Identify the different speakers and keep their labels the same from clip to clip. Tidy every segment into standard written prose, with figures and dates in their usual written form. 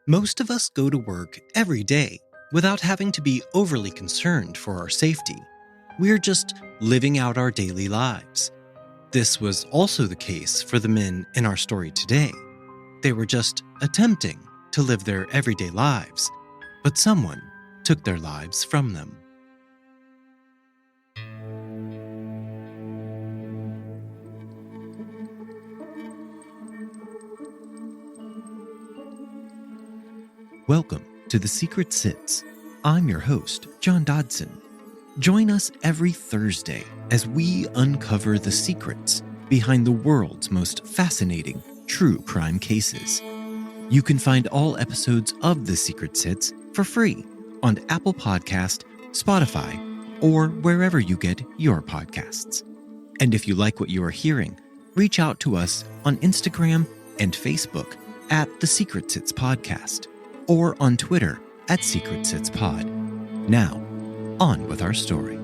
Speaker 1: Most of us go to work every day without having to be overly concerned for our safety. We're just living out our daily lives. This was also the case for the men in our story today. They were just attempting to live their everyday lives, but someone took their lives from them. Welcome to The Secret Sits. I'm your host, John Dodson. Join us every Thursday as we uncover the secrets behind the world's most fascinating true crime cases. You can find all episodes of The Secret Sits for free on Apple Podcast, Spotify, or wherever you get your podcasts. And if you like what you are hearing, reach out to us on Instagram and Facebook at TheSecretSitsPodcast, or on Twitter at SecretSitsPod. Now, on with our story.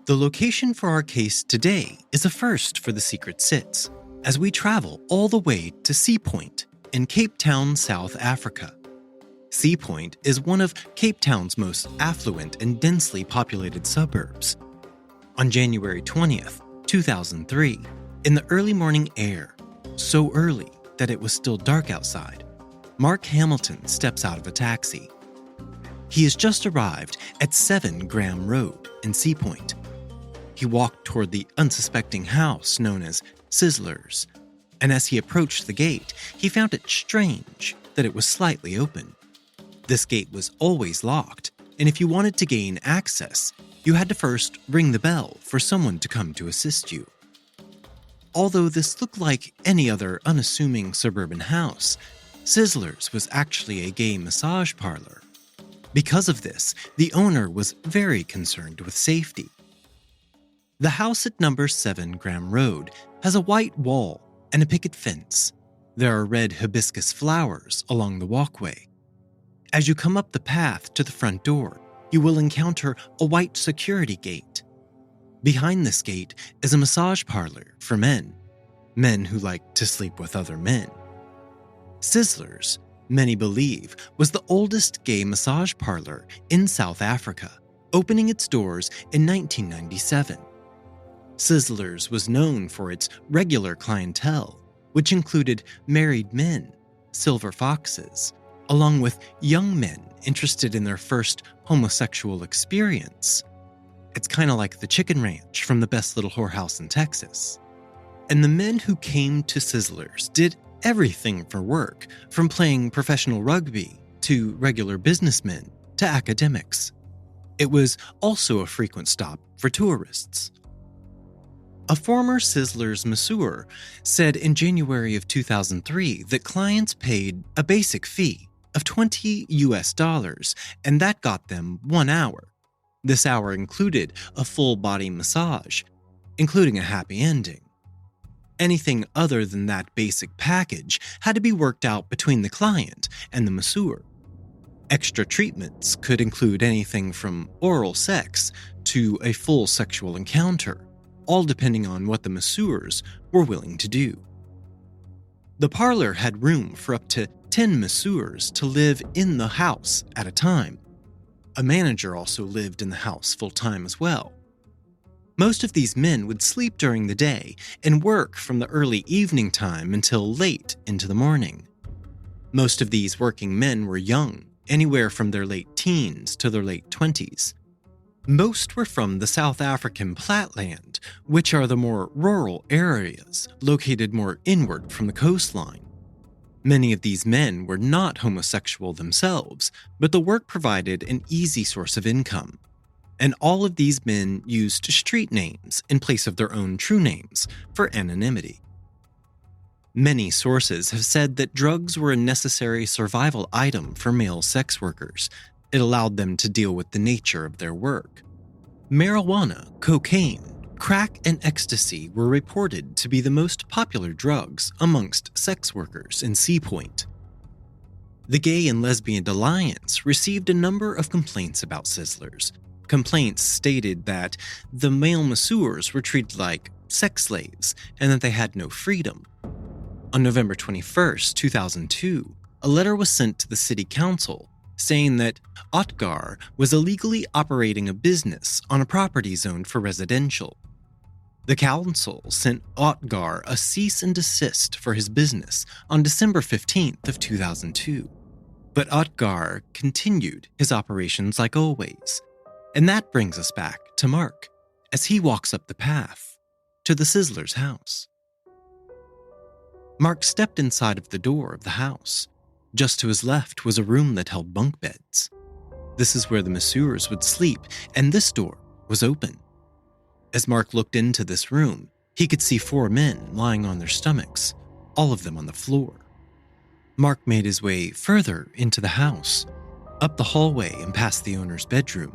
Speaker 1: The location for our case today is a first for The Secret Sits, as we travel all the way to Sea Point in Cape Town, South Africa. Sea Point is one of Cape Town's most affluent and densely populated suburbs. On January 20th, 2003, in the early morning air, so early that it was still dark outside, Mark Hamilton steps out of a taxi. He has just arrived at 7 Graham Road in Sea Point. He walked toward the unsuspecting house known as Sizzlers, and as he approached the gate, he found it strange that it was slightly open. This gate was always locked, and if you wanted to gain access, you had to first ring the bell for someone to come to assist you. Although this looked like any other unassuming suburban house, Sizzlers was actually a gay massage parlor. Because of this, the owner was very concerned with safety. The house at number 7 Graham Road has a white wall and a picket fence. There are red hibiscus flowers along the walkway. As you come up the path to the front door, you will encounter a white security gate. Behind this gate is a massage parlor for men who like to sleep with other men. Sizzlers, many believe, was the oldest gay massage parlor in South Africa, opening its doors in 1997. Sizzlers was known for its regular clientele, which included married men, silver foxes, along with young men interested in their first homosexual experience. It's kind of like the Chicken Ranch from the Best Little Whorehouse in Texas. And the men who came to Sizzlers did everything for work, from playing professional rugby to regular businessmen to academics. It was also a frequent stop for tourists. A former Sizzlers masseur said in January of 2003 that clients paid a basic fee of $20, and that got them 1 hour. This hour included a full-body massage, including a happy ending. Anything other than that basic package had to be worked out between the client and the masseur. Extra treatments could include anything from oral sex to a full sexual encounter, all depending on what the masseurs were willing to do. The parlor had room for up to 10 masseurs to live in the house at a time. A manager also lived in the house full-time as well. Most of these men would sleep during the day and work from the early evening time until late into the morning. Most of these working men were young, anywhere from their late teens to their late 20s. Most were from the South African Platteland, which are the more rural areas located more inward from the coastline. Many of these men were not homosexual themselves, but the work provided an easy source of income. And all of these men used street names in place of their own true names for anonymity. Many sources have said that drugs were a necessary survival item for male sex workers. It allowed them to deal with the nature of their work. Marijuana, cocaine, crack, and ecstasy were reported to be the most popular drugs amongst sex workers in Sea Point. The Gay and Lesbian Alliance received a number of complaints about Sizzlers. Complaints stated that the male masseurs were treated like sex slaves and that they had no freedom. On November 21st, 2002, a letter was sent to the city council saying that Otgar was illegally operating a business on a property zoned for residential. The council sent Otgar a cease and desist for his business on December 15th of 2002. But Otgar continued his operations like always. And that brings us back to Mark as he walks up the path to the Sizzlers' house. Mark stepped inside of the door of the house. Just to his left was a room that held bunk beds. This is where the masseurs would sleep, and this door was open. As Mark looked into this room, he could see 4 men lying on their stomachs, all of them on the floor. Mark made his way further into the house, up the hallway and past the owner's bedroom.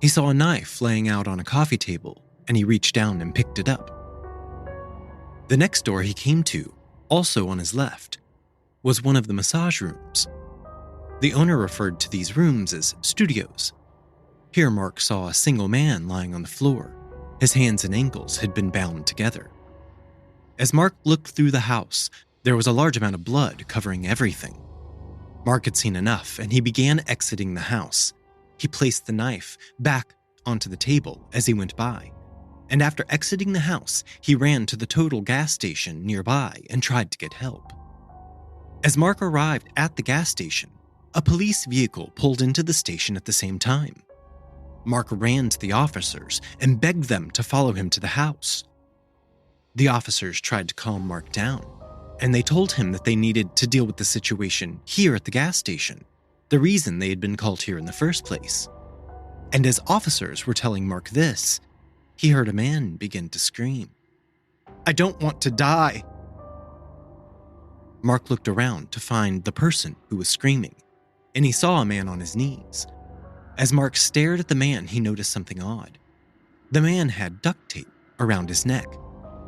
Speaker 1: He saw a knife laying out on a coffee table, and he reached down and picked it up. The next door he came to, also on his left, was one of the massage rooms. The owner referred to these rooms as studios. Here Mark saw a single man lying on the floor. His hands and ankles had been bound together. As Mark looked through the house, there was a large amount of blood covering everything. Mark had seen enough, and he began exiting the house. He placed the knife back onto the table as he went by, and after exiting the house, he ran to the Total gas station nearby and tried to get help. As Mark arrived at the gas station, a police vehicle pulled into the station at the same time. Mark ran to the officers and begged them to follow him to the house. The officers tried to calm Mark down, and they told him that they needed to deal with the situation here at the gas station, the reason they had been called here in the first place. And as officers were telling Mark this, he heard a man begin to scream, "I don't want to die." Mark looked around to find the person who was screaming, and he saw a man on his knees. As Mark stared at the man, he noticed something odd. The man had duct tape around his neck,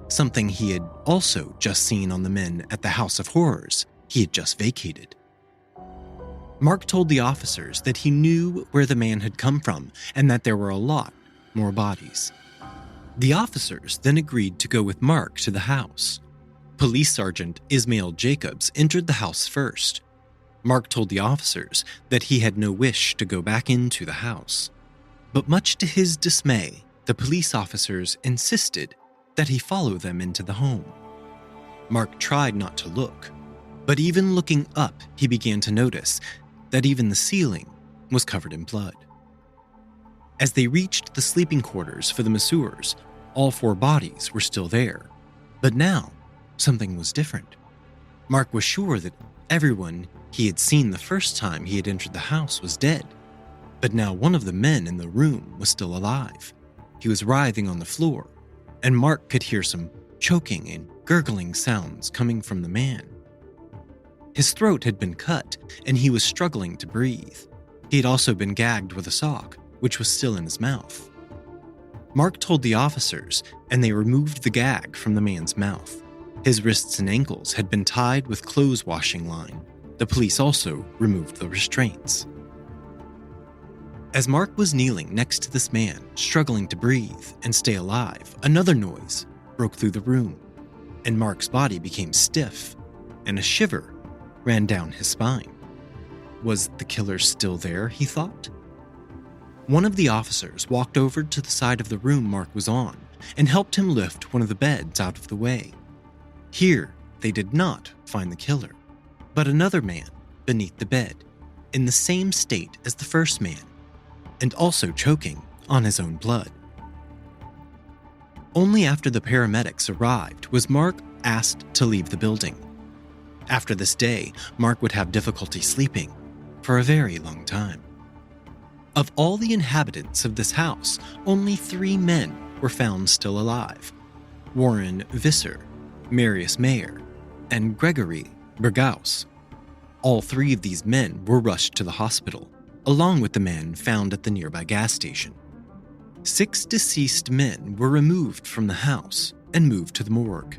Speaker 1: something he had also just seen on the men at the House of Horrors he had just vacated. Mark told the officers that he knew where the man had come from and that there were a lot more bodies. The officers then agreed to go with Mark to the house. Police Sergeant Ismail Jacobs entered the house first. Mark told the officers that he had no wish to go back into the house. But much to his dismay, the police officers insisted that he follow them into the home. Mark tried not to look, but even looking up, he began to notice that even the ceiling was covered in blood. As they reached the sleeping quarters for the masseurs, all 4 bodies were still there. But now, something was different. Mark was sure that everyone he had seen the first time he had entered the house was dead. But now one of the men in the room was still alive. He was writhing on the floor, and Mark could hear some choking and gurgling sounds coming from the man. His throat had been cut, and he was struggling to breathe. He had also been gagged with a sock, which was still in his mouth. Mark told the officers, and they removed the gag from the man's mouth. His wrists and ankles had been tied with clothes washing line. The police also removed the restraints. As Mark was kneeling next to this man, struggling to breathe and stay alive, another noise broke through the room, and Mark's body became stiff, and a shiver ran down his spine. Was the killer still there, he thought? One of the officers walked over to the side of the room Mark was on and helped him lift one of the beds out of the way. Here, they did not find the killer, but another man beneath the bed, in the same state as the first man, and also choking on his own blood. Only after the paramedics arrived was Mark asked to leave the building. After this day, Mark would have difficulty sleeping for a very long time. Of all the inhabitants of this house, only 3 men were found still alive: Warren Visser, Marius Mayer, and Gregory Bergaus. All 3 of these men were rushed to the hospital, along with the men found at the nearby gas station. 6 deceased men were removed from the house and moved to the morgue.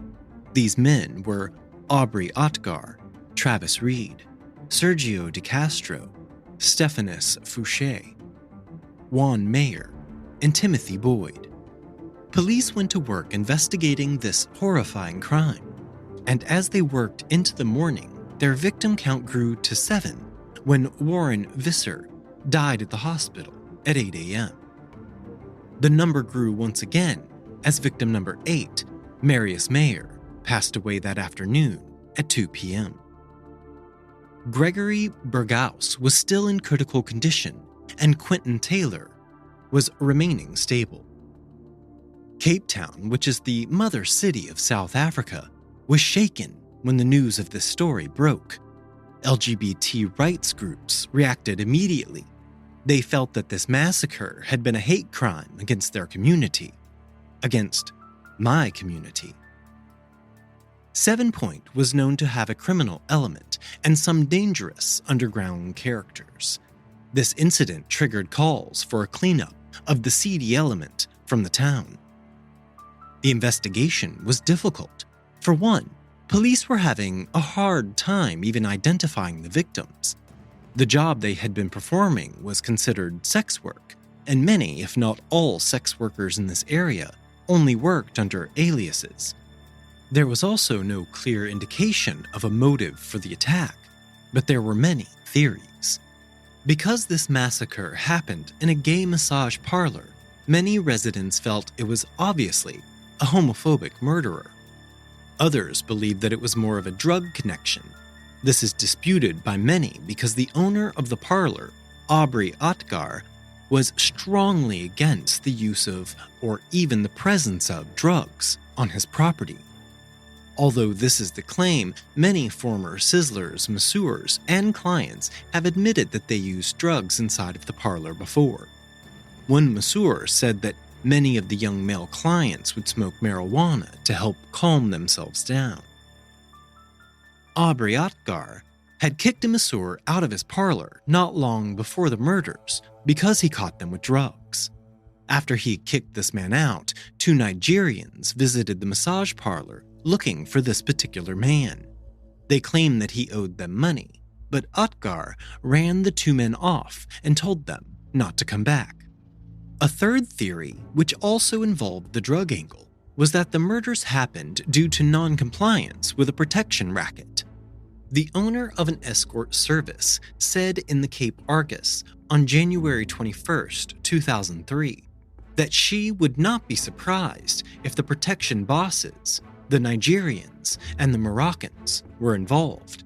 Speaker 1: These men were Aubrey Otgar, Travis Reed, Sergio De Castro, Stephanus Foucher, Juan Mayer, and Timothy Boyd. Police went to work investigating this horrifying crime, and as they worked into the morning, their victim count grew to 7 when Warren Visser died at the hospital at 8 a.m. The number grew once again as victim number 8, Marius Mayer, passed away that afternoon at 2 p.m. Gregory Berghaus was still in critical condition, and Quentin Taylor was remaining stable. Cape Town, which is the mother city of South Africa, was shaken when the news of this story broke. LGBT rights groups reacted immediately. They felt that this massacre had been a hate crime against their community, against my community. 7 Point was known to have a criminal element and some dangerous underground characters. This incident triggered calls for a cleanup of the seedy element from the town. The investigation was difficult. For one, police were having a hard time even identifying the victims. The job they had been performing was considered sex work, and many, if not all, sex workers in this area only worked under aliases. There was also no clear indication of a motive for the attack, but there were many theories. Because this massacre happened in a gay massage parlor, many residents felt it was obviously a homophobic murderer. Others believed that it was more of a drug connection. This is disputed by many because the owner of the parlor, Aubrey Otgar, was strongly against the use of, or even the presence of, drugs on his property. Although this is the claim, many former Sizzlers masseurs and clients have admitted that they used drugs inside of the parlor before. One masseur said that many of the young male clients would smoke marijuana to help calm themselves down. Aubrey Otgar had kicked a masseur out of his parlor not long before the murders because he caught them with drugs. After he kicked this man out, 2 Nigerians visited the massage parlor looking for this particular man. They claimed that he owed them money, but Otgar ran the 2 men off and told them not to come back. A third theory, which also involved the drug angle, was that the murders happened due to non-compliance with a protection racket. The owner of an escort service said in the Cape Argus on January 21, 2003, that she would not be surprised if the protection bosses, the Nigerians, and the Moroccans were involved.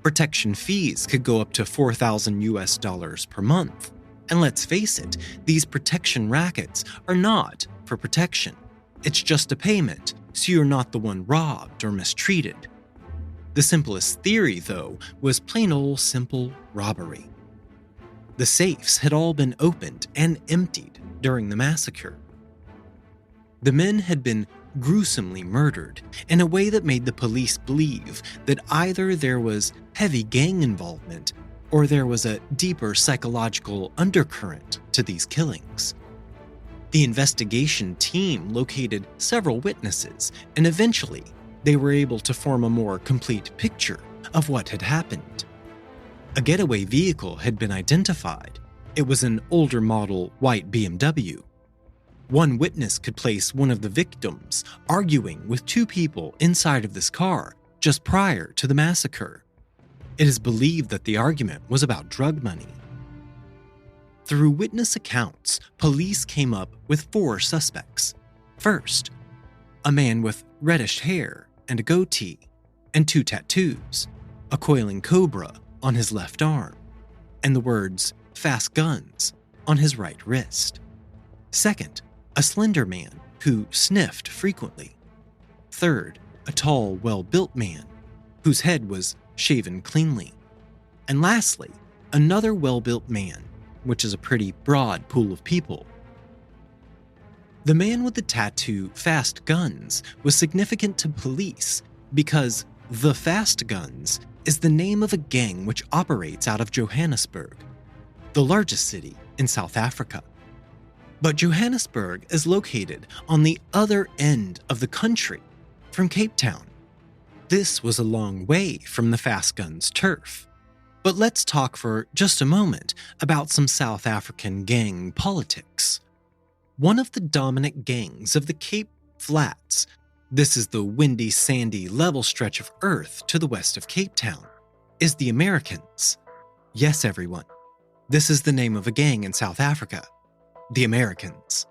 Speaker 1: Protection fees could go up to $4,000 per month. And let's face it, these protection rackets are not for protection. It's just a payment, so you're not the one robbed or mistreated. The simplest theory, though, was plain old simple robbery. The safes had all been opened and emptied during the massacre. The men had been gruesomely murdered in a way that made the police believe that either there was heavy gang involvement or there was a deeper psychological undercurrent to these killings. The investigation team located several witnesses, and eventually they were able to form a more complete picture of what had happened. A getaway vehicle had been identified. It was an older model white BMW. One witness could place one of the victims arguing with 2 people inside of this car just prior to the massacre. It is believed that the argument was about drug money. Through witness accounts, police came up with 4 suspects. First, a man with reddish hair and a goatee, and 2 tattoos, a coiling cobra on his left arm, and the words "fast guns" on his right wrist. Second, a slender man who sniffed frequently. Third, a tall, well-built man whose head was shaven cleanly. And lastly, another well-built man, which is a pretty broad pool of people. The man with the tattoo Fast Guns was significant to police because the Fast Guns is the name of a gang which operates out of Johannesburg, the largest city in South Africa. But Johannesburg is located on the other end of the country from Cape Town. This was a long way from the Fast Guns turf. But let's talk for just a moment about some South African gang politics. One of the dominant gangs of the Cape Flats, this is the windy, sandy, level stretch of earth to the west of Cape Town, is the Americans. Yes, everyone, this is the name of a gang in South Africa, the Americans.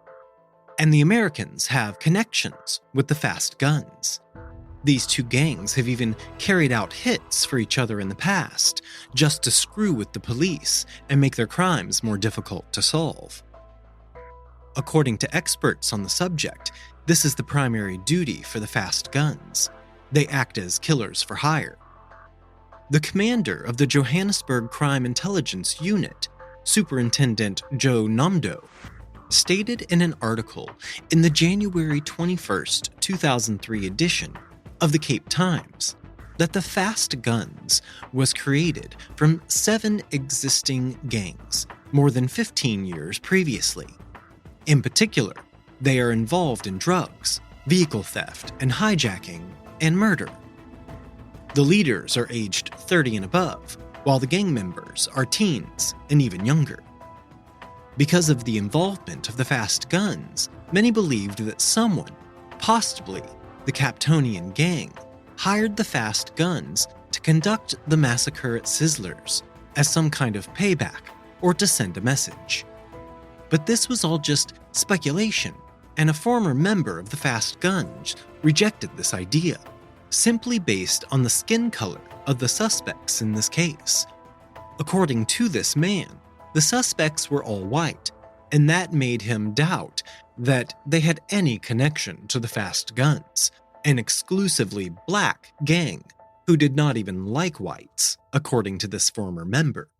Speaker 1: And the Americans have connections with the fast guns. These two gangs have even carried out hits for each other in the past, just to screw with the police and make their crimes more difficult to solve. According to experts on the subject, this is the primary duty for the fast guns. They act as killers for hire. The commander of the Johannesburg Crime Intelligence Unit, Superintendent Joe Namdo, stated in an article in the January 21st, 2003 edition of the Cape Times that the fast guns was created from 7 existing gangs more than 15 years previously. In particular, they are involved in drugs, vehicle theft and hijacking, and murder. The leaders are aged 30 and above, while the gang members are teens and even younger. Because of the involvement of the fast guns, many believed that someone, possibly the Captonian gang, hired the fast guns to conduct the massacre at Sizzlers as some kind of payback or to send a message. But this was all just speculation, and a former member of the fast guns rejected this idea, simply based on the skin color of the suspects in this case. According to this man, the suspects were all white, and that made him doubt that they had any connection to the fast guns, an exclusively black gang who did not even like whites, according to this former member.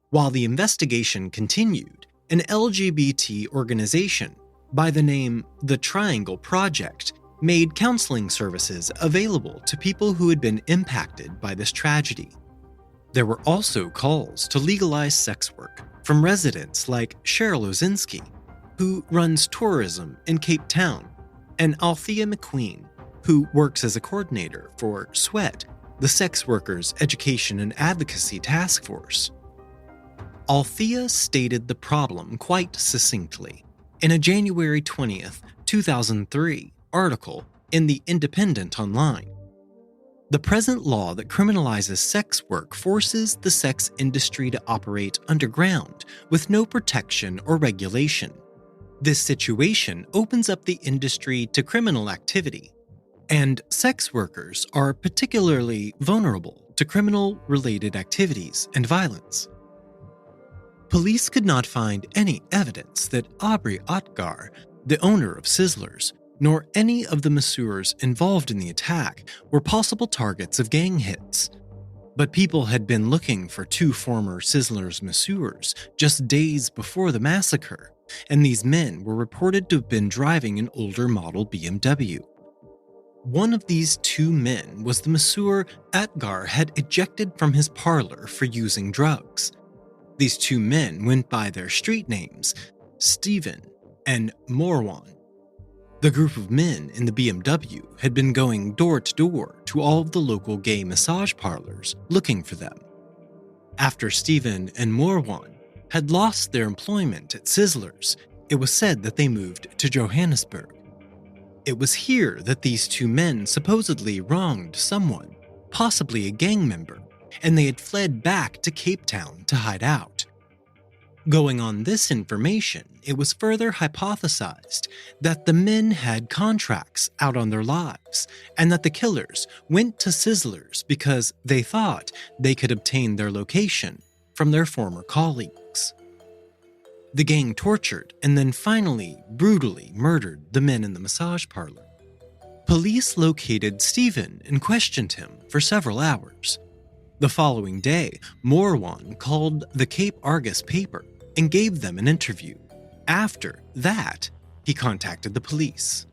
Speaker 1: While the investigation continued, an LGBT organization by the name The Triangle Project made counseling services available to people who had been impacted by this tragedy. There were also calls to legalize sex work from residents like Cheryl Ozinski, who runs tourism in Cape Town, and Althea McQueen, who works as a coordinator for SWEAT, the Sex Workers Education and Advocacy Task Force. Althea stated the problem quite succinctly in a January 20th, 2003 article in The Independent Online. The present law that criminalizes sex work forces the sex industry to operate underground with no protection or regulation. This situation opens up the industry to criminal activity, and sex workers are particularly vulnerable to criminal-related activities and violence. Police could not find any evidence that Aubrey Otgar, the owner of Sizzlers, nor any of the masseurs involved in the attack were possible targets of gang hits. But people had been looking for 2 former Sizzlers masseurs just days before the massacre, and these men were reported to have been driving an older model BMW. One of these 2 men was the masseur Atgar had ejected from his parlor for using drugs. These 2 men went by their street names, Stephen and Morwan. The group of men in the BMW had been going door to door to all of the local gay massage parlors looking for them. After Stephen and Morwan had lost their employment at Sizzlers, it was said that they moved to Johannesburg. It was here that these 2 men supposedly wronged someone, possibly a gang member, and they had fled back to Cape Town to hide out. Going on this information, it was further hypothesized that the men had contracts out on their lives, and that the killers went to Sizzlers because they thought they could obtain their location from their former colleagues. The gang tortured and then finally brutally murdered the men in the massage parlor. Police located Stephen and questioned him for several hours. The following day, Morwan called the Cape Argus paper and gave them an interview. After that, he contacted the police.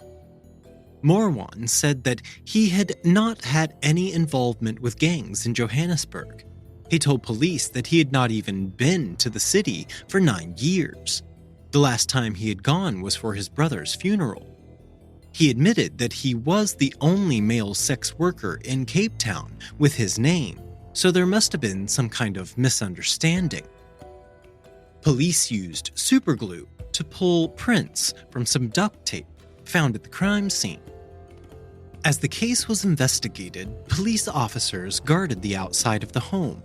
Speaker 1: Morwan said that he had not had any involvement with gangs in Johannesburg. He told police that he had not even been to the city for 9 years. The last time he had gone was for his brother's funeral. He admitted that he was the only male sex worker in Cape Town with his name, so there must have been some kind of misunderstanding. Police used superglue to pull prints from some duct tape found at the crime scene. As the case was investigated, police officers guarded the outside of the home.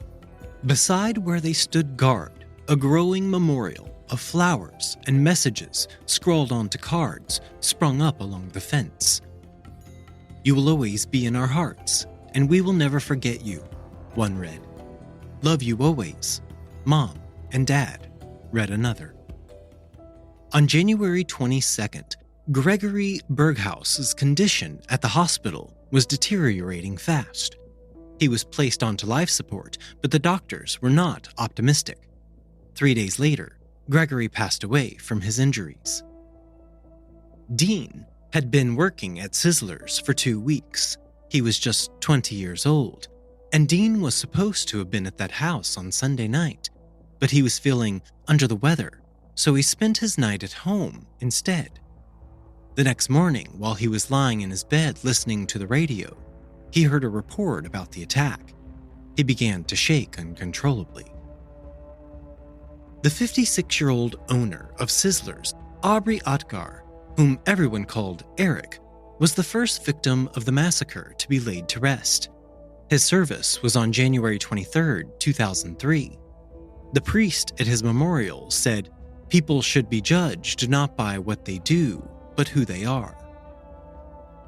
Speaker 1: Beside where they stood guard, a growing memorial of flowers and messages scrawled onto cards sprung up along the fence. "You will always be in our hearts, and we will never forget you," one read. "Love you always, Mom and Dad," read another. On January 22nd, Gregory Berghouse's condition at the hospital was deteriorating fast. He was placed onto life support, but the doctors were not optimistic. 3 days later, Gregory passed away from his injuries. Dean had been working at Sizzlers for 2 weeks. He was just 20 years old, and Dean was supposed to have been at that house on Sunday night, but he was feeling under the weather, so he spent his night at home instead. The next morning, while he was lying in his bed listening to the radio, he heard a report about the attack. He began to shake uncontrollably. The 56-year-old owner of Sizzlers, Aubrey Otgar, whom everyone called Eric, was the first victim of the massacre to be laid to rest. His service was on January 23, 2003. The priest at his memorial said, "People should be judged not by what they do, but who they are."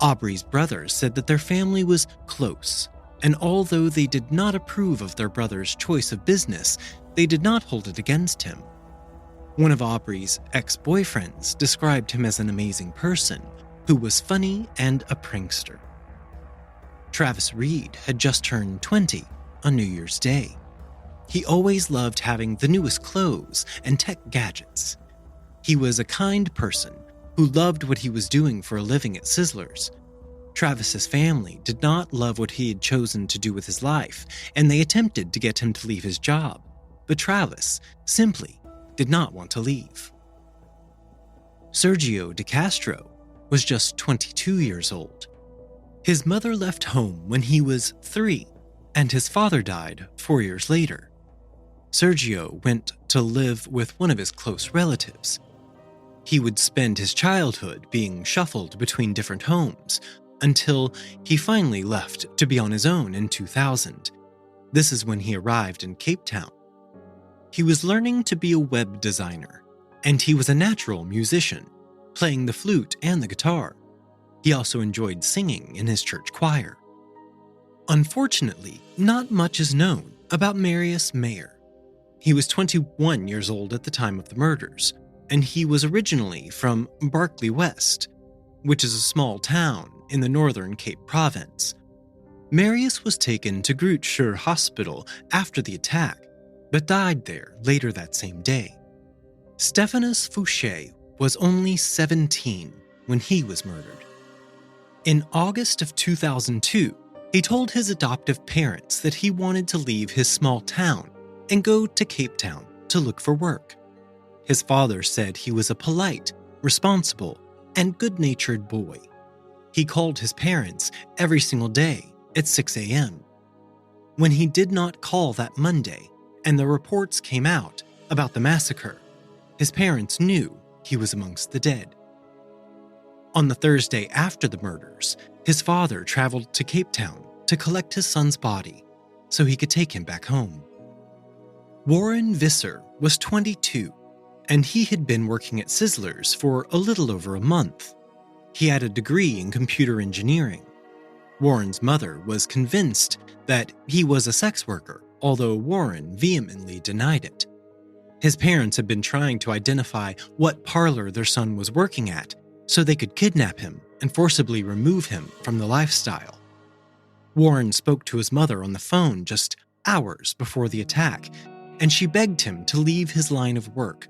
Speaker 1: Aubrey's brothers said that their family was close, and although they did not approve of their brother's choice of business, they did not hold it against him. One of Aubrey's ex-boyfriends described him as an amazing person who was funny and a prankster. Travis Reed had just turned 20 on New Year's Day. He always loved having the newest clothes and tech gadgets. He was a kind person who loved what he was doing for a living at Sizzlers. Travis's family did not love what he had chosen to do with his life, and they attempted to get him to leave his job, but Travis simply did not want to leave. Sergio De Castro was just 22 years old. His mother left home when he was 3, and his father died 4 years later. Sergio went to live with one of his close relatives. He would spend his childhood being shuffled between different homes until he finally left to be on his own in 2000. This is when he arrived in Cape Town. He was learning to be a web designer, and he was a natural musician, playing the flute and the guitar. He also enjoyed singing in his church choir. Unfortunately, not much is known about Juan Mayer. He was 21 years old at the time of the murders, and he was originally from Berkeley West, which is a small town in the northern Cape Province. Marius was taken to Groote Schuur Hospital after the attack, but died there later that same day. Stephanus Foucher was only 17 when he was murdered. In August of 2002, he told his adoptive parents that he wanted to leave his small town and go to Cape Town to look for work. His father said he was a polite, responsible, and good-natured boy. He called his parents every single day at 6 a.m. When he did not call that Monday and the reports came out about the massacre, his parents knew he was amongst the dead. On the Thursday after the murders, his father traveled to Cape Town to collect his son's body so he could take him back home. Warren Visser was 22, and he had been working at Sizzlers for a little over a month. He had a degree in computer engineering. Warren's mother was convinced that he was a sex worker, although Warren vehemently denied it. His parents had been trying to identify what parlor their son was working at so they could kidnap him and forcibly remove him from the lifestyle. Warren spoke to his mother on the phone just hours before the attack, and she begged him to leave his line of work.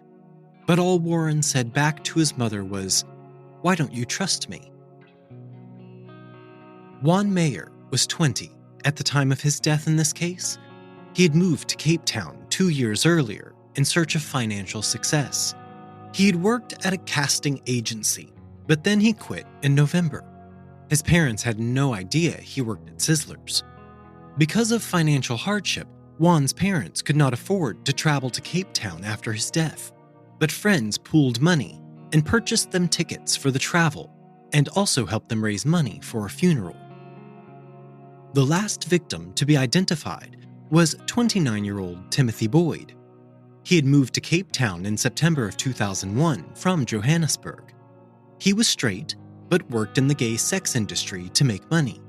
Speaker 1: But all Warren said back to his mother was, "Why don't you trust me?" Juan Mayer was 20 at the time of his death in this case. He had moved to Cape Town 2 years earlier in search of financial success. He had worked at a casting agency, but then he quit in November. His parents had no idea he worked at Sizzlers. Because of financial hardship, Juan's parents could not afford to travel to Cape Town after his death, but friends pooled money and purchased them tickets for the travel and also helped them raise money for a funeral. The last victim to be identified was 29-year-old Timothy Boyd. He had moved to Cape Town in September of 2001 from Johannesburg. He was straight, but worked in the gay sex industry to make money.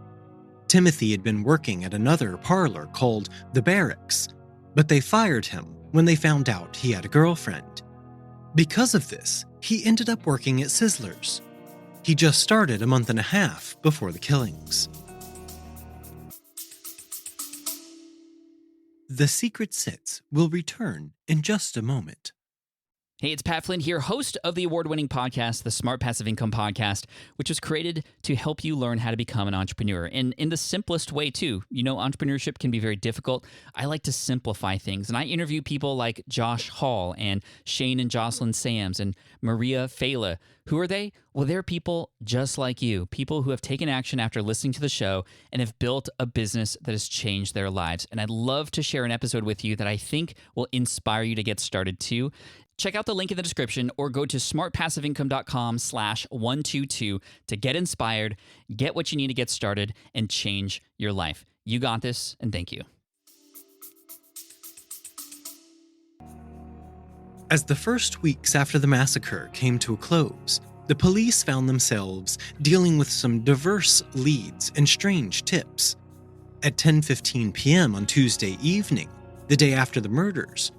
Speaker 1: Timothy had been working at another parlor called The Barracks, but they fired him when they found out he had a girlfriend. Because of this, he ended up working at Sizzlers. He just started a month and a half before the killings. The Secret Sits will return in just a moment.
Speaker 2: Hey, it's Pat Flynn here, host of the award-winning podcast, the Smart Passive Income Podcast, which was created to help you learn how to become an entrepreneur. And in the simplest way, too. You know, entrepreneurship can be very difficult. I like to simplify things. And I interview people like Josh Hall and Shane and Jocelyn Sams and Maria Fela. Who are they? Well, they're people just like you, people who have taken action after listening to the show and have built a business that has changed their lives. And I'd love to share an episode with you that I think will inspire you to get started, too. Check out the link in the description or go to smartpassiveincome.com/122 to get inspired, get what you need to get started, and change your life. You got this, and thank you.
Speaker 1: As the first weeks after the massacre came to a close, the police found themselves dealing with some diverse leads and strange tips. At 10:15 p.m. on Tuesday evening, the day after the murders,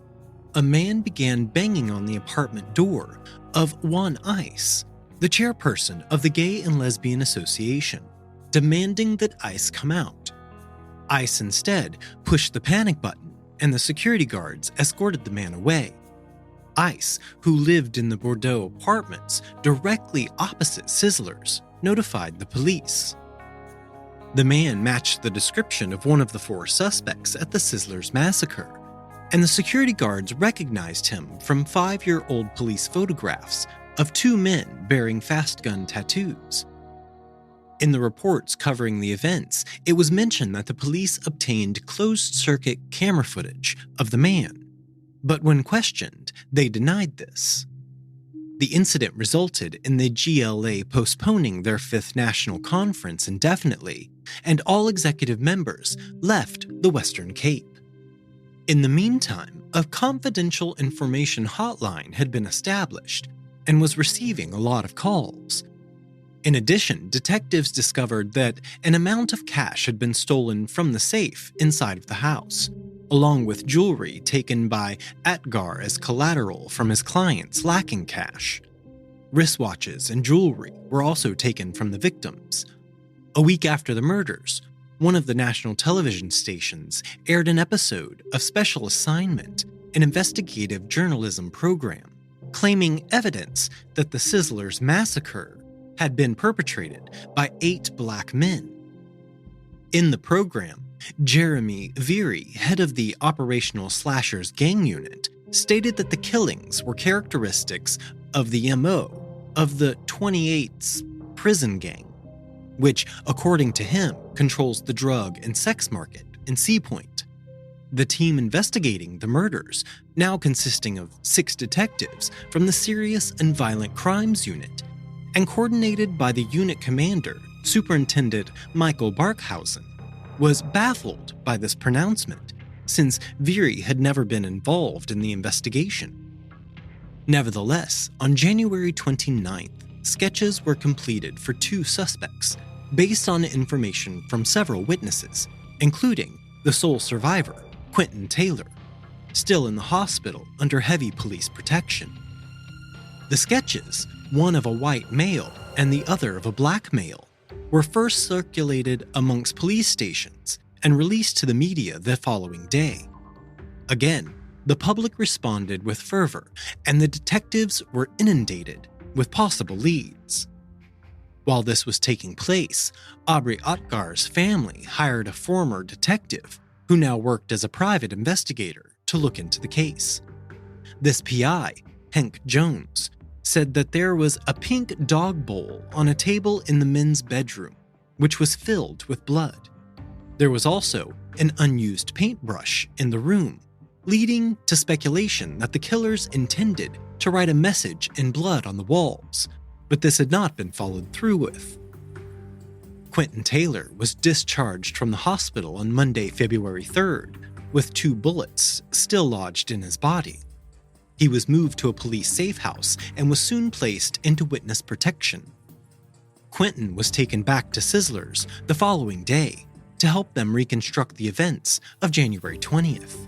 Speaker 1: a man began banging on the apartment door of Juan Ice, the chairperson of the Gay and Lesbian Association, demanding that Ice come out. Ice instead pushed the panic button, and the security guards escorted the man away. Ice, who lived in the Bordeaux apartments directly opposite Sizzlers, notified the police. The man matched the description of one of the 4 suspects at the Sizzlers Massacre, and the security guards recognized him from 5-year-old police photographs of 2 men bearing fast gun tattoos. In the reports covering the events, it was mentioned that the police obtained closed-circuit camera footage of the man, but when questioned, they denied this. The incident resulted in the GLA postponing their 5th national conference indefinitely, and all executive members left the Western Cape. In the meantime, a confidential information hotline had been established and was receiving a lot of calls. In addition, detectives discovered that an amount of cash had been stolen from the safe inside of the house, along with jewelry taken by Atgar as collateral from his clients lacking cash. Wristwatches and jewelry were also taken from the victims. A week after the murders, one of the national television stations aired an episode of Special Assignment, an investigative journalism program, claiming evidence that the Sizzlers Massacre had been perpetrated by 8 black men. In the program, Jeremy Veery, head of the Operational Slashers Gang Unit, stated that the killings were characteristics of the MO of the 28's prison gang, which, according to him, controls the drug and sex market in Sea Point. The team investigating the murders, now consisting of 6 detectives from the Serious and Violent Crimes Unit, and coordinated by the unit commander, Superintendent Michael Barkhausen, was baffled by this pronouncement, since Veery had never been involved in the investigation. Nevertheless, on January 29th, sketches were completed for 2 suspects, based on information from several witnesses, including the sole survivor, Quentin Taylor, still in the hospital under heavy police protection. The sketches, one of a white male and the other of a black male, were first circulated amongst police stations and released to the media the following day. Again, the public responded with fervor, and the detectives were inundated with possible leads. While this was taking place, Aubrey Atgar's family hired a former detective who now worked as a private investigator to look into the case. This PI, Hank Jones, said that there was a pink dog bowl on a table in the men's bedroom, which was filled with blood. There was also an unused paintbrush in the room, leading to speculation that the killers intended to write a message in blood on the walls, but this had not been followed through with. Quentin Taylor was discharged from the hospital on Monday, February 3rd, with 2 bullets still lodged in his body. He was moved to a police safe house and was soon placed into witness protection. Quentin was taken back to Sizzlers the following day to help them reconstruct the events of January 20th.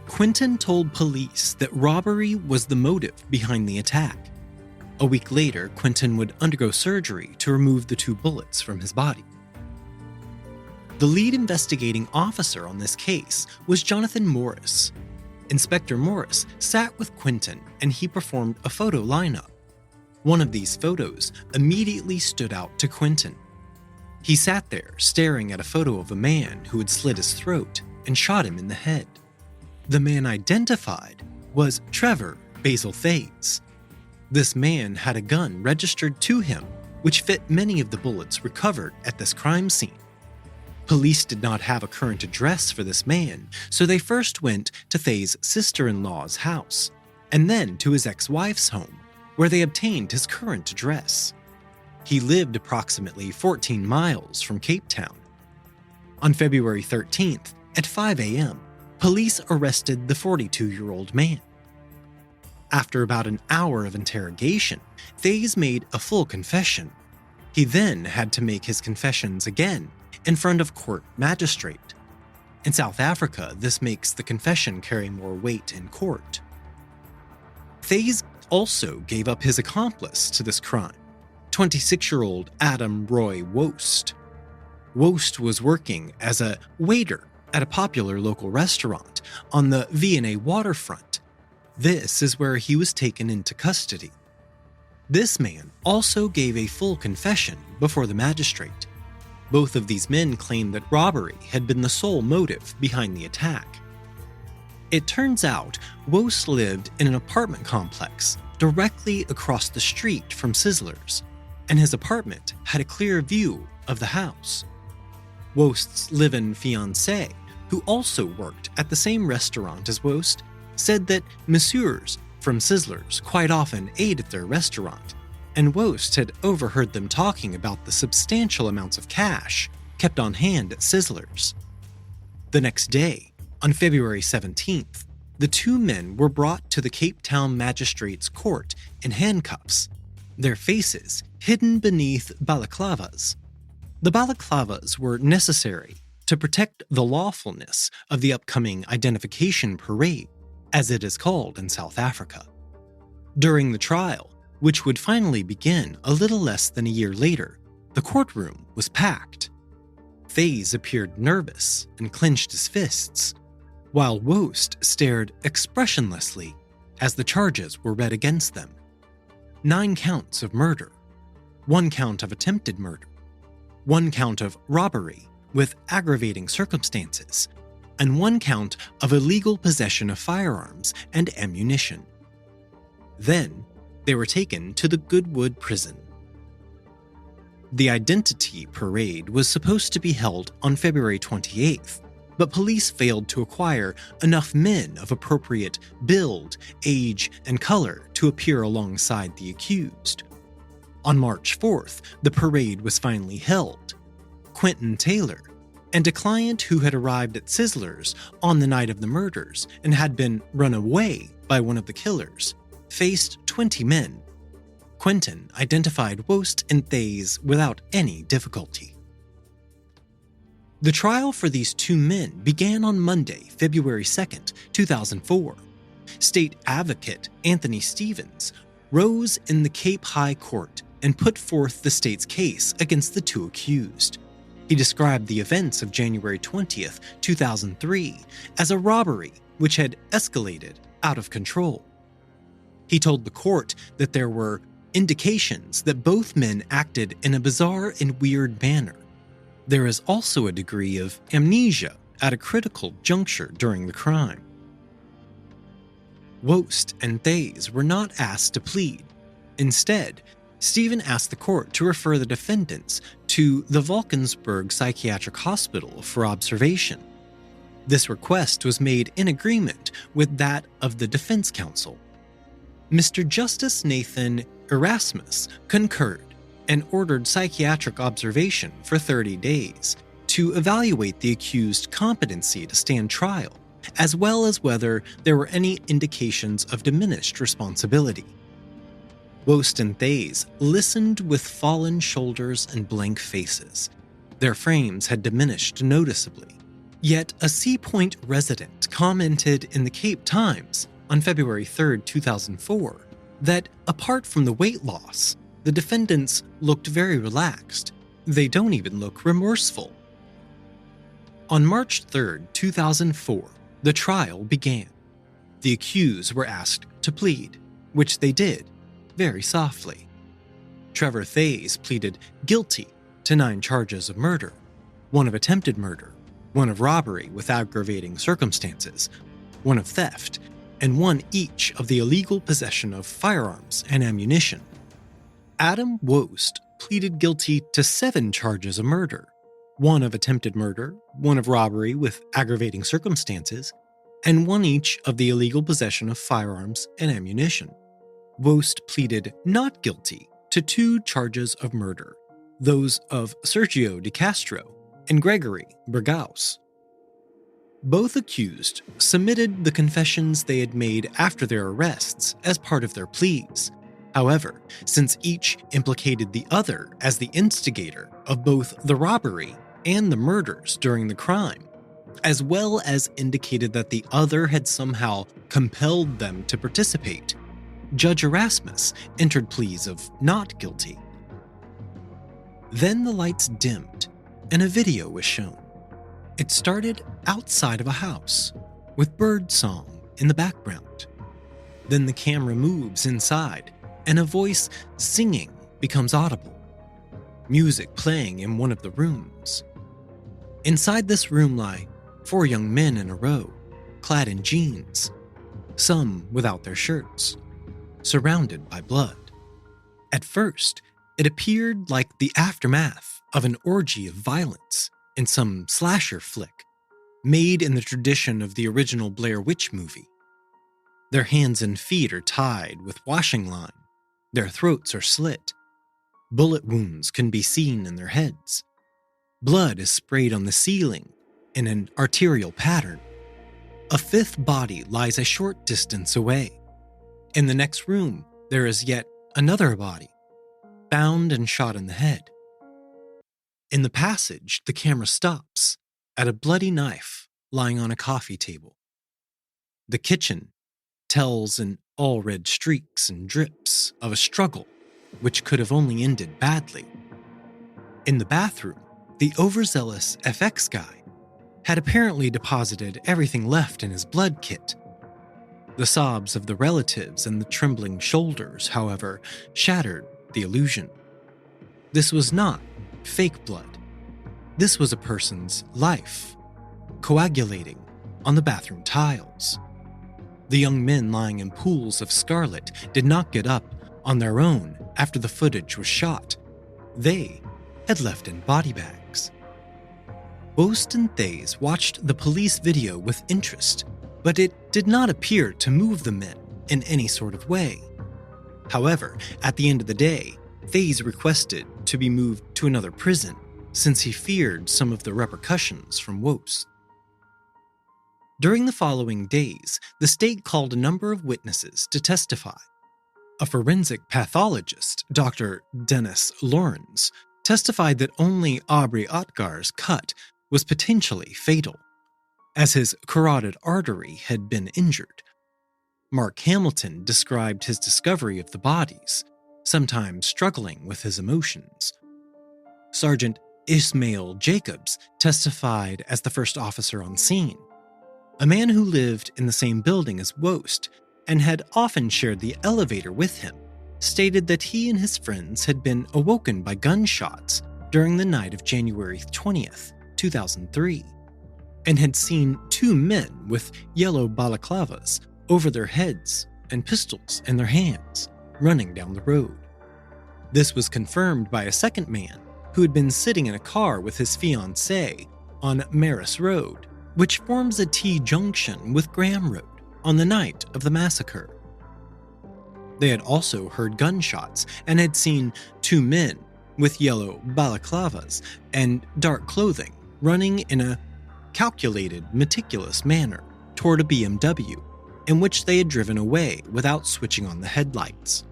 Speaker 1: Quentin told police that robbery was the motive behind the attack. A week later, Quentin would undergo surgery to remove the 2 bullets from his body. The lead investigating officer on this case was Jonathan Morris. Inspector Morris sat with Quentin and he performed a photo lineup. One of these photos immediately stood out to Quentin. He sat there staring at a photo of a man who had slit his throat and shot him in the head. The man identified was Trevor Basil Thays. This man had a gun registered to him, which fit many of the bullets recovered at this crime scene. Police did not have a current address for this man, so they first went to Thays' sister-in-law's house, and then to his ex-wife's home, where they obtained his current address. He lived approximately 14 miles from Cape Town. On February 13th, at 5 a.m., police arrested the 42-year-old man. After about an hour of interrogation, Thays made a full confession. He then had to make his confessions again in front of court magistrate. In South Africa, this makes the confession carry more weight in court. Thays also gave up his accomplice to this crime, 26-year-old Adam Roy Wost. Wost was working as a waiter at a popular local restaurant on the V&A waterfront. This is where he was taken into custody. This man also gave a full confession before the magistrate. Both of these men claimed that robbery had been the sole motive behind the attack. It turns out Wost lived in an apartment complex directly across the street from Sizzlers, and his apartment had a clear view of the house. Wost's live-in fiancée, who also worked at the same restaurant as Wost, said that messieurs from Sizzlers quite often ate at their restaurant, and Wost had overheard them talking about the substantial amounts of cash kept on hand at Sizzlers. The next day, on February 17th, the 2 men were brought to the Cape Town Magistrates' Court in handcuffs, their faces hidden beneath balaclavas. The balaclavas were necessary to protect the lawfulness of the upcoming identification parade, as it is called in South Africa. During the trial, which would finally begin a little less than a year later, the courtroom was packed. Thays appeared nervous and clenched his fists, while Wost stared expressionlessly as the charges were read against them. 9 counts of murder, 1 count of attempted murder, 1 count of robbery with aggravating circumstances, and 1 count of illegal possession of firearms and ammunition. Then, they were taken to the Goodwood prison. The identity parade was supposed to be held on February 28th, but police failed to acquire enough men of appropriate build, age, and color to appear alongside the accused. On March 4th, the parade was finally held. Quentin Taylor, and a client who had arrived at Sizzlers on the night of the murders and had been run away by one of the killers, faced 20 men. Quentin identified Wost and Thays without any difficulty. The trial for these 2 men began on Monday, February 2nd, 2004. State Advocate Anthony Stevens rose in the Cape High Court and put forth the state's case against the 2 accused. He described the events of January 20th, 2003 as a robbery which had escalated out of control. He told the court that there were indications that both men acted in a bizarre and weird manner. There is also a degree of amnesia at a critical juncture during the crime. Wost and Thays were not asked to plead. Instead, Stephen asked the court to refer the defendants to the Valkensburg Psychiatric Hospital for observation. This request was made in agreement with that of the defense counsel. Mr. Justice Nathan Erasmus concurred and ordered psychiatric observation for 30 days to evaluate the accused's competency to stand trial, as well as whether there were any indications of diminished responsibility. Wost and Thays listened with fallen shoulders and blank faces. Their frames had diminished noticeably. Yet a Sea Point resident commented in the Cape Times on February 3, 2004, that apart from the weight loss, the defendants looked very relaxed. They don't even look remorseful. On March 3, 2004, the trial began. The accused were asked to plead, which they did, very softly. Trevor Thays pleaded guilty to 9 charges of murder, 1 of attempted murder, 1 of robbery with aggravating circumstances, 1 of theft, and 1 each of the illegal possession of firearms and ammunition. Adam Wost pleaded guilty to 7 charges of murder, 1 of attempted murder, 1 of robbery with aggravating circumstances, and 1 each of the illegal possession of firearms and ammunition. Wost pleaded not guilty to 2 charges of murder, those of Sergio De Castro and Gregory Bergaus. Both accused submitted the confessions they had made after their arrests as part of their pleas. However, since each implicated the other as the instigator of both the robbery and the murders during the crime, as well as indicated that the other had somehow compelled them to participate, Judge Erasmus entered pleas of not guilty. Then the lights dimmed and a video was shown. It started outside of a house, with bird song in the background. Then the camera moves inside, and a voice singing becomes audible. Music playing in one of the rooms. Inside this room lie 4 young men in a row, clad in jeans, some without their shirts, surrounded by blood. At first, it appeared like the aftermath of an orgy of violence in some slasher flick, made in the tradition of the original Blair Witch movie. Their hands and feet are tied with washing line. Their throats are slit. Bullet wounds can be seen in their heads. Blood is sprayed on the ceiling in an arterial pattern. A 5th body lies a short distance away. In the next room, there is yet another body, bound and shot in the head. In the passage, the camera stops at a bloody knife lying on a coffee table. The kitchen tells in all red streaks and drips of a struggle which could have only ended badly. In the bathroom, the overzealous FX guy had apparently deposited everything left in his blood kit. The sobs of the relatives and the trembling shoulders, however, shattered the illusion. This was not fake blood. This was a person's life, coagulating on the bathroom tiles. The young men lying in pools of scarlet did not get up on their own after the footage was shot. They had left in body bags. Wost and Thays watched the police video with interest, but it did not appear to move the men in any sort of way. However, at the end of the day, Thays requested to be moved to another prison since he feared some of the repercussions from Wost. During the following days, the state called a number of witnesses to testify. A forensic pathologist, Dr. Dennis Lawrence, testified that only Aubrey Otgar's cut was potentially fatal, as his carotid artery had been injured. Mark Hamilton described his discovery of the bodies, sometimes struggling with his emotions. Sergeant Ismail Jacobs testified as the first officer on scene. A man who lived in the same building as Wost and had often shared the elevator with him stated that he and his friends had been awoken by gunshots during the night of January 20th, 2003, and had seen 2 men with yellow balaclavas over their heads and pistols in their hands running down the road. This was confirmed by a second man who had been sitting in a car with his fiancée on Maris Road which forms a T-junction with Graham Road on the night of the massacre. They had also heard gunshots and had seen two men with yellow balaclavas and dark clothing running in a calculated, meticulous manner toward a BMW in which they had driven away without switching on the headlights.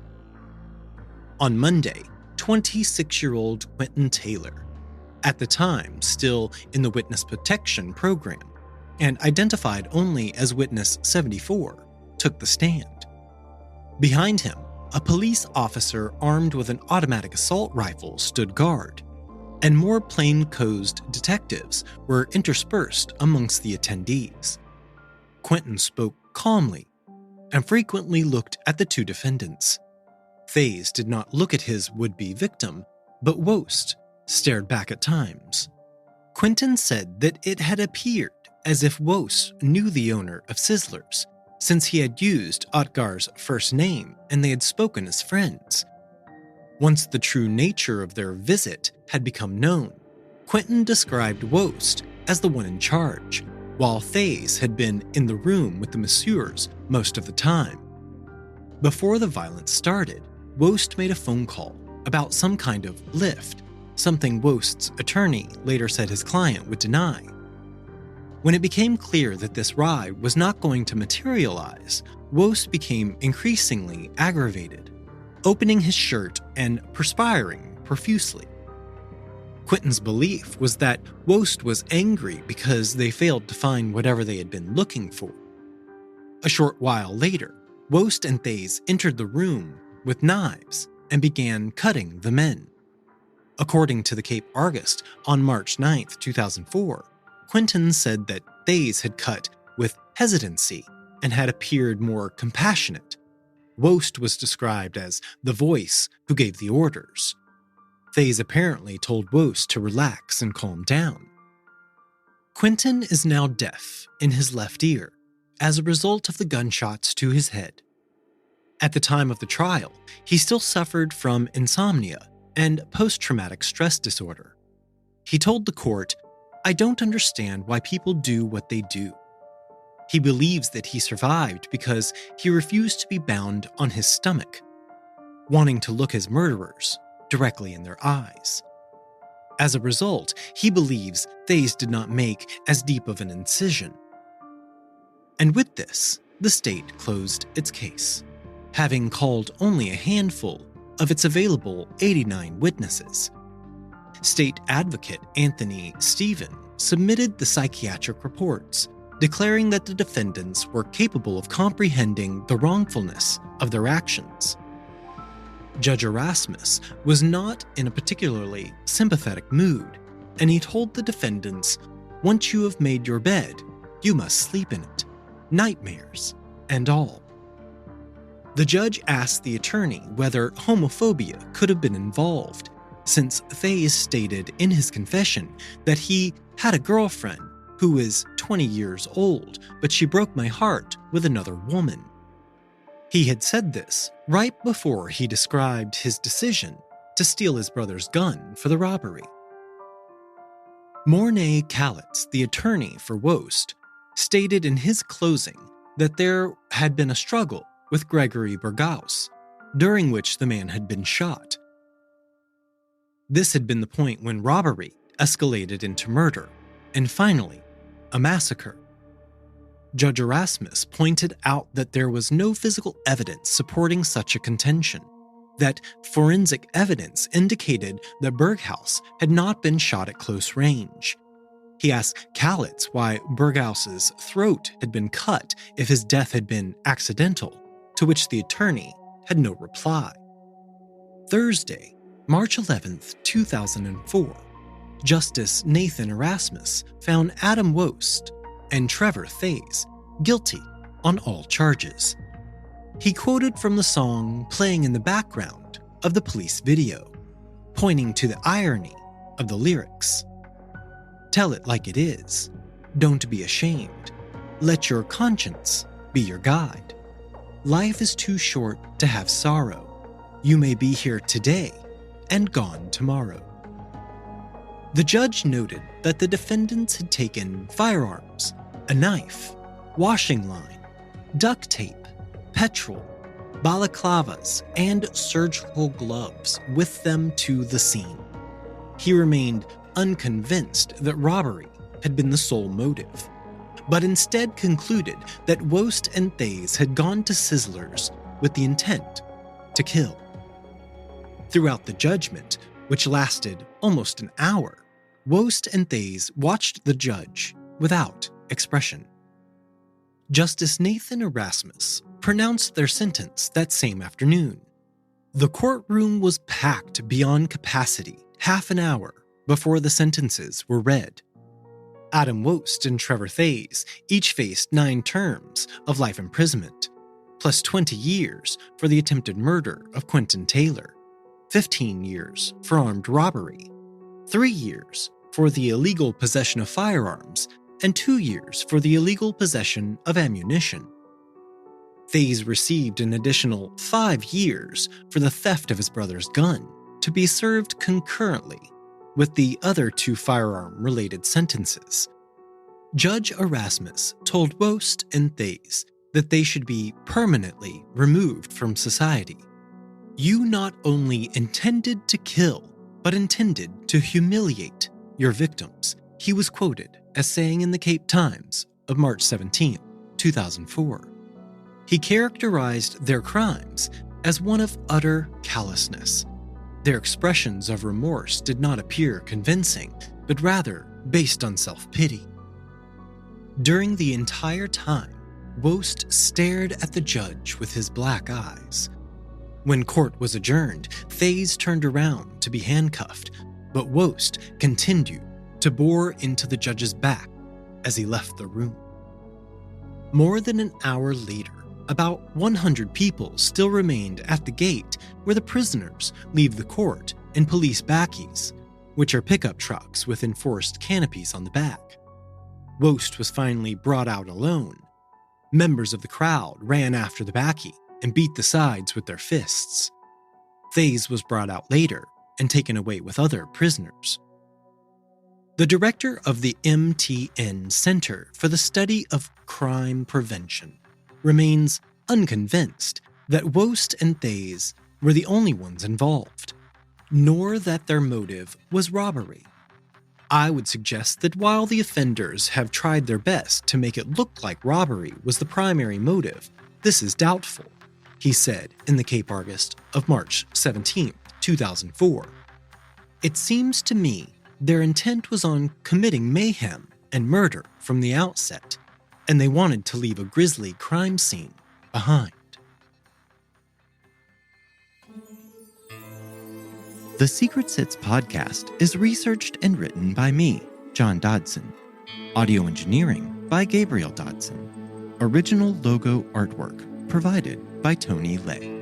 Speaker 1: On Monday, 26-year-old Quentin Taylor, at the time still in the witness protection program and identified only as Witness 74, took the stand. Behind him, a police officer armed with an automatic assault rifle stood guard, and more plainclothes detectives were interspersed amongst the attendees. Quentin spoke calmly and frequently looked at the two defendants. Thays did not look at his would-be victim, but Wost stared back at times. Quentin said that it had appeared as if Wost knew the owner of Sizzlers, since he had used Otgar's first name and they had spoken as friends. Once the true nature of their visit had become known, Quentin described Wost as the one in charge, while Thays had been in the room with the masseurs most of the time. Before the violence started, Wost made a phone call about some kind of lift, something Wost's attorney later said his client would deny. When it became clear that this ride was not going to materialize, Wost became increasingly aggravated, opening his shirt and perspiring profusely. Quentin's belief was that Wost was angry because they failed to find whatever they had been looking for. A short while later, Wost and Thays entered the room with knives and began cutting the men. According to the Cape Argus on March 9, 2004, Quentin said that Thays had cut with hesitancy and had appeared more compassionate. Wost was described as the voice who gave the orders. Thays apparently told Wost to relax and calm down. Quentin is now deaf in his left ear as a result of the gunshots to his head. At the time of the trial, he still suffered from insomnia and post-traumatic stress disorder. He told the court, "I don't understand why people do what they do." He believes that he survived because he refused to be bound on his stomach, wanting to look his murderers directly in their eyes. As a result, he believes Thays did not make as deep of an incision. And with this, the state closed its case, having called only a handful of its available 89 witnesses. State Advocate Anthony Stephen submitted the psychiatric reports, declaring that the defendants were capable of comprehending the wrongfulness of their actions. Judge Erasmus was not in a particularly sympathetic mood, and he told the defendants, "Once you have made your bed, you must sleep in it, nightmares and all." The judge asked the attorney whether homophobia could have been involved, since Thays stated in his confession that he had a girlfriend who is 20 years old, but she broke my heart with another woman. He had said this right before he described his decision to steal his brother's gun for the robbery. Mornay Callitz, the attorney for Wost, stated in his closing that there had been a struggle with Gregory Berghaus, during which the man had been shot. This had been the point when robbery escalated into murder, and finally, a massacre. Judge Erasmus pointed out that there was no physical evidence supporting such a contention, that forensic evidence indicated that Berghaus had not been shot at close range. He asked Callitz why Berghaus's throat had been cut if his death had been accidental, to which the attorney had no reply. Thursday, March 11, 2004, Justice Nathan Erasmus found Adam Wost and Trevor Thays guilty on all charges. He quoted from the song playing in the background of the police video, pointing to the irony of the lyrics. "Tell it like it is. Don't be ashamed. Let your conscience be your guide. Life is too short to have sorrow. You may be here today and gone tomorrow." The judge noted that the defendants had taken firearms, a knife, washing line, duct tape, petrol, balaclavas, and surgical gloves with them to the scene. He remained unconvinced that robbery had been the sole motive, but instead concluded that Woest and Thays had gone to Sizzlers with the intent to kill. Throughout the judgment, which lasted almost an hour, Woest and Thays watched the judge without expression. Justice Nathan Erasmus pronounced their sentence that same afternoon. The courtroom was packed beyond capacity half an hour before the sentences were read. Adam Woest and Trevor Thays each faced 9 terms of life imprisonment, plus 20 years for the attempted murder of Quentin Taylor, 15 years for armed robbery, 3 years for the illegal possession of firearms, and 2 years for the illegal possession of ammunition. Thays received an additional 5 years for the theft of his brother's gun, to be served concurrently with the other 2 firearm-related sentences. Judge Erasmus told Woest and Thays that they should be permanently removed from society. You not only intended to kill, but intended to humiliate your victims, he was quoted as saying in the Cape Times of March 17, 2004. He characterized their crimes as one of utter callousness. Their expressions of remorse did not appear convincing, but rather based on self-pity. During the entire time, Woest stared at the judge with his black eyes. When court was adjourned, Thays turned around to be handcuffed, but Woest continued to bore into the judge's back as he left the room. More than an hour later, about 100 people still remained at the gate where the prisoners leave the court in police backies, which are pickup trucks with enforced canopies on the back. Woest was finally brought out alone. Members of the crowd ran after the backie and beat the sides with their fists. Thays was brought out later and taken away with other prisoners. The director of the MTN Center for the Study of Crime Prevention remains unconvinced that Woest and Thays were the only ones involved, nor that their motive was robbery. I would suggest that while the offenders have tried their best to make it look like robbery was the primary motive, this is doubtful, he said in the Cape Argus of March 17, 2004. It seems to me their intent was on committing mayhem and murder from the outset, and they wanted to leave a grisly crime scene behind.
Speaker 3: The Secret Sits podcast is researched and written by me, John Dodson. Audio engineering by Gabriel Dodson. Original logo artwork provided by Tony Lay.